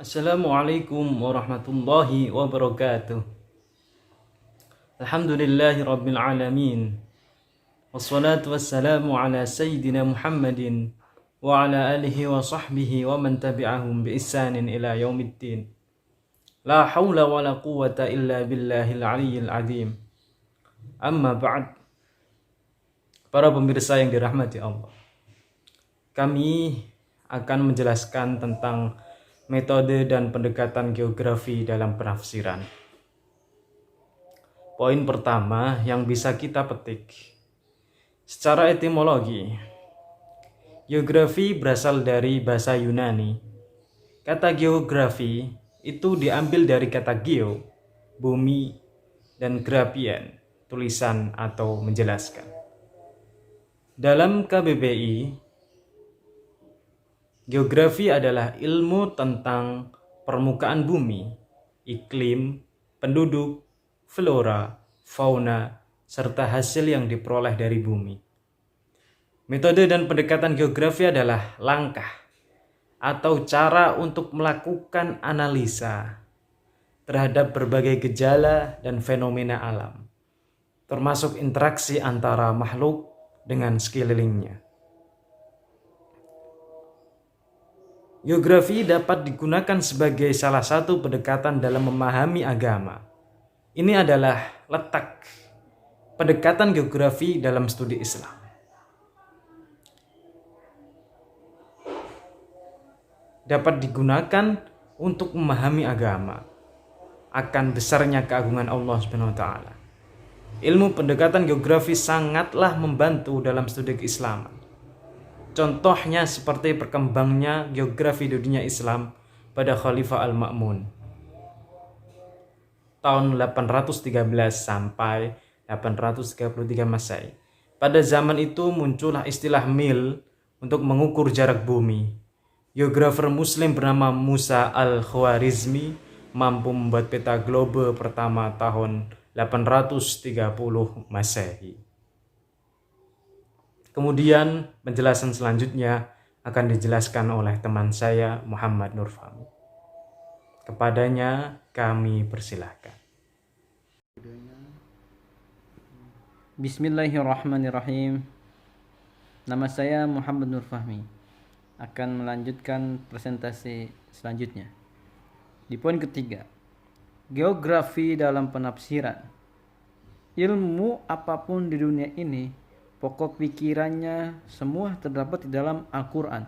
Assalamualaikum warahmatullahi wabarakatuh. Alhamdulillahi rabbil alamin. Wassalatu wassalamu ala sayyidina Muhammadin wa ala alihi wa sahbihi wa man tabi'ahum bi ihsanin ila yaumiddin. La hawla wa la quwwata illa billahil aliyyil azim. Amma ba'd. Para pemirsa yang dirahmati Allah, kami akan menjelaskan tentang metode dan pendekatan geografi dalam penafsiran. Poin pertama yang bisa kita petik, secara etimologi, geografi berasal dari bahasa Yunani. Kata geografi itu diambil dari kata geo, bumi, dan graphian, tulisan atau menjelaskan. Dalam KBBI, geografi adalah ilmu tentang permukaan bumi, iklim, penduduk, flora, fauna, serta hasil yang diperoleh dari bumi. Metode dan pendekatan geografi adalah langkah atau cara untuk melakukan analisa terhadap berbagai gejala dan fenomena alam, termasuk interaksi antara makhluk dengan sekelilingnya. Geografi dapat digunakan sebagai salah satu pendekatan dalam memahami agama. Ini adalah letak pendekatan geografi dalam studi Islam. Dapat digunakan untuk memahami agama akan besarnya keagungan Allah Subhanahu wa taala. Ilmu pendekatan geografi sangatlah membantu dalam studi keislaman. Contohnya seperti berkembangnya geografi di dunia Islam pada Khalifah Al-Ma'mun tahun 813 sampai 833 Masehi. Pada zaman itu muncullah istilah mil untuk mengukur jarak bumi. Geografer muslim bernama Musa Al-Khwarizmi mampu membuat peta globe pertama tahun 830 Masehi. Kemudian penjelasan selanjutnya akan dijelaskan oleh teman saya Muhammad Nur Fahmi. Kepadanya kami persilahkan. Bismillahirrahmanirrahim. Nama saya Muhammad Nur Fahmi. Akan melanjutkan presentasi selanjutnya. Di poin ketiga, geografi dalam penafsiran. Ilmu apapun di dunia ini, pokok pikirannya semua terdapat di dalam Al-Quran.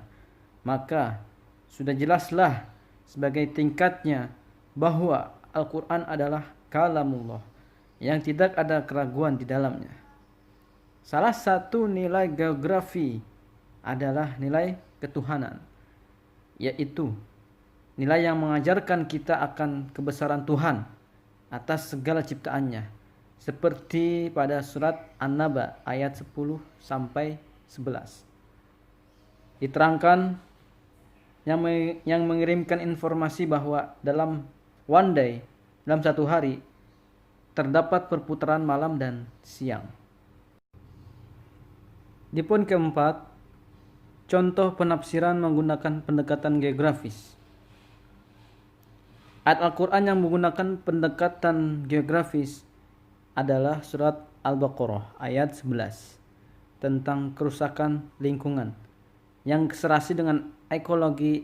Maka sudah jelaslah sebagai tingkatnya bahwa Al-Quran adalah kalamullah yang tidak ada keraguan di dalamnya. Salah satu nilai geografi adalah nilai ketuhanan, yaitu nilai yang mengajarkan kita akan kebesaran Tuhan atas segala ciptaannya, seperti pada surat An-Naba ayat 10 sampai 11. Diterangkan yang mengirimkan informasi bahwa dalam one day, dalam satu hari, terdapat perputaran malam dan siang. Di poin keempat, contoh penafsiran menggunakan pendekatan geografis. Ayat Al-Quran yang menggunakan pendekatan geografis adalah surat Al-Baqarah ayat 11 tentang kerusakan lingkungan yang serasi dengan ekologi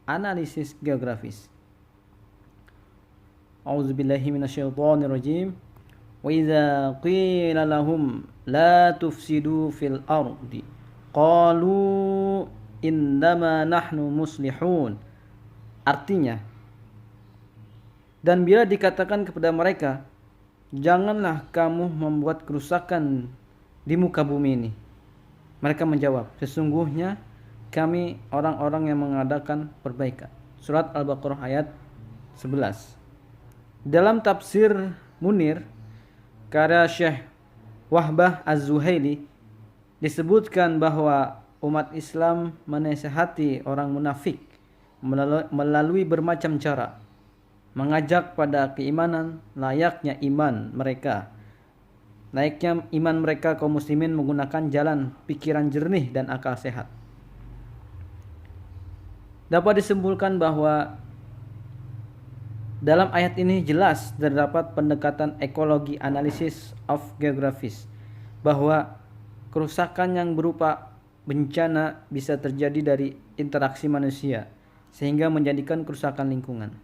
analisis geografis. A'udzubillahi minasyaitonirrajim. Wa idza qila lahum la tufsidu fil ardi qalu innama nahnu muslihun. Artinya, dan bila dikatakan kepada mereka, janganlah kamu membuat kerusakan di muka bumi ini, mereka menjawab, sesungguhnya kami orang-orang yang mengadakan perbaikan. Surat Al-Baqarah ayat 11. Dalam tafsir Munir karya Syekh Wahbah Az-Zuhaili disebutkan bahwa umat Islam menasihati orang munafik melalui bermacam cara, mengajak pada keimanan layaknya iman mereka. Layaknya iman mereka kaum muslimin menggunakan jalan pikiran jernih dan akal sehat. Dapat disimpulkan bahwa Dalam ayat ini jelas terdapat pendekatan ekologi analysis of geographies, bahwa kerusakan yang berupa bencana bisa terjadi dari interaksi manusia, sehingga menjadikan kerusakan lingkungan.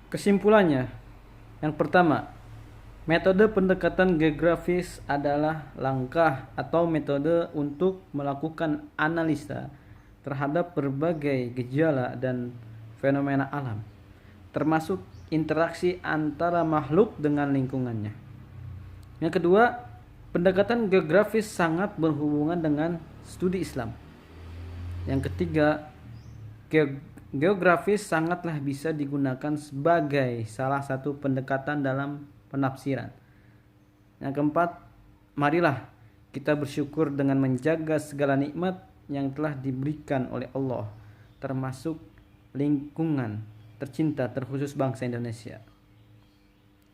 Kesimpulannya, yang pertama, metode pendekatan geografis adalah langkah atau metode untuk melakukan analisa terhadap berbagai gejala dan fenomena alam, termasuk interaksi antara makhluk dengan lingkungannya. Yang kedua, pendekatan geografis sangat berhubungan dengan studi Islam. Yang ketiga, geografis sangatlah bisa digunakan sebagai salah satu pendekatan dalam penafsiran. Yang keempat, marilah kita bersyukur dengan menjaga segala nikmat yang telah diberikan oleh Allah, termasuk lingkungan tercinta terkhusus bangsa Indonesia.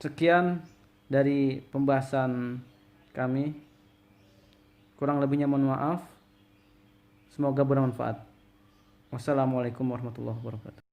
Sekian dari pembahasan kami. Kurang lebihnya mohon maaf. Semoga bermanfaat. Wassalamualaikum warahmatullahi wabarakatuh.